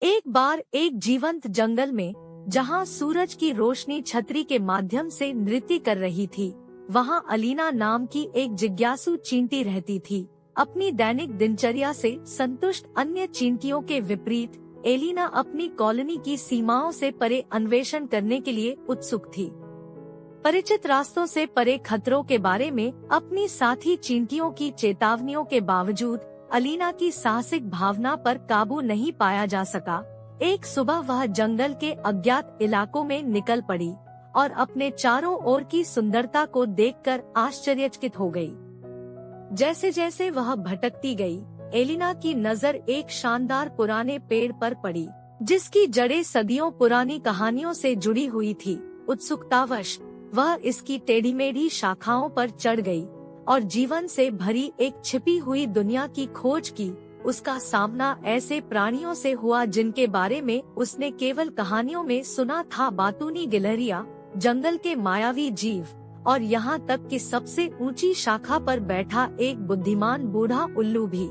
एक बार एक जीवंत जंगल में, जहाँ सूरज की रोशनी छतरी के माध्यम से नृत्य कर रही थी, वहाँ अलीना नाम की एक जिज्ञासु चींटी रहती थी। अपनी दैनिक दिनचर्या से संतुष्ट अन्य चींटियों के विपरीत एलिना अपनी कॉलोनी की सीमाओं से परे अन्वेषण करने के लिए उत्सुक थी। परिचित रास्तों से परे खतरों के बारे में अपनी साथी चींटियों की चेतावनियों के बावजूद अलीना की साहसिक भावना पर काबू नहीं पाया जा सका। एक सुबह वह जंगल के अज्ञात इलाकों में निकल पड़ी और अपने चारों ओर की सुंदरता को देखकर आश्चर्यचकित हो गई। जैसे जैसे वह भटकती गई, एलिना की नजर एक शानदार पुराने पेड़ पर पड़ी, जिसकी जड़ें सदियों पुरानी कहानियों से जुड़ी हुई थी। उत्सुकतावश वह इसकी टेढ़ी मेढ़ी शाखाओं पर चढ़ गई और जीवन से भरी एक छिपी हुई दुनिया की खोज की। उसका सामना ऐसे प्राणियों से हुआ जिनके बारे में उसने केवल कहानियों में सुना था। बातूनी गिलहरियां, जंगल के मायावी जीव और यहाँ तक कि सबसे ऊंची शाखा पर बैठा एक बुद्धिमान बूढ़ा उल्लू भी।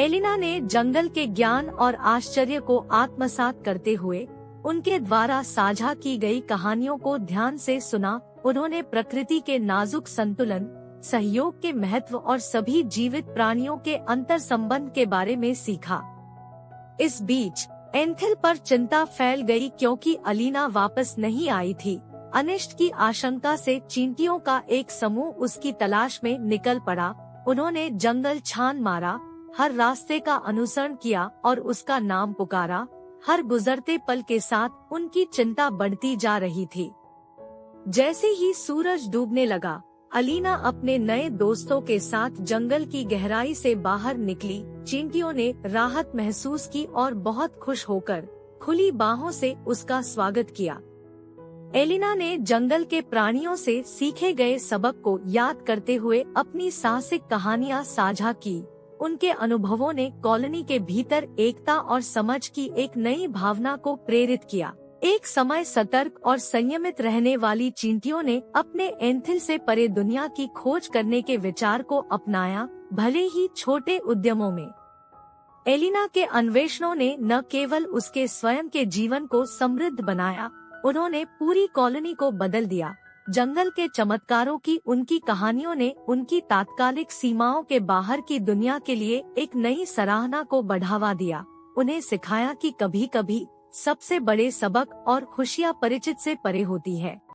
एलिना ने जंगल के ज्ञान और आश्चर्य को आत्मसात करते हुए उनके द्वारा साझा की गई कहानियों को ध्यान से सुना। उन्होंने प्रकृति के नाजुक संतुलन, सहयोग के महत्व और सभी जीवित प्राणियों के अंतर संबंध के बारे में सीखा। इस बीच एंथेल पर चिंता फैल गई, क्योंकि अलीना वापस नहीं आई थी। अनिष्ट की आशंका से चींटियों का एक समूह उसकी तलाश में निकल पड़ा। उन्होंने जंगल छान मारा, हर रास्ते का अनुसरण किया और उसका नाम पुकारा। हर गुजरते पल के साथ उनकी चिंता बढ़ती जा रही थी। जैसे ही सूरज डूबने लगा, अलीना अपने नए दोस्तों के साथ जंगल की गहराई से बाहर निकली। चींटियों ने राहत महसूस की और बहुत खुश होकर खुली बाहों से उसका स्वागत किया। एलिना ने जंगल के प्राणियों से सीखे गए सबक को याद करते हुए अपनी साहसिक कहानियां साझा की। उनके अनुभवों ने कॉलोनी के भीतर एकता और समझ की एक नई भावना को प्रेरित किया। एक समय सतर्क और संयमित रहने वाली चींटियों ने अपने एंथेल से परे दुनिया की खोज करने के विचार को अपनाया, भले ही छोटे उद्यमों में। एलिना के अन्वेषणों ने न केवल उसके स्वयं के जीवन को समृद्ध बनाया, उन्होंने पूरी कॉलोनी को बदल दिया। जंगल के चमत्कारों की उनकी कहानियों ने उनकी तात्कालिक सीमाओं के बाहर की दुनिया के लिए एक नई सराहना को बढ़ावा दिया। उन्हें सिखाया कि कभी-कभी सबसे बड़े सबक और खुशियां परिचित से परे होती है।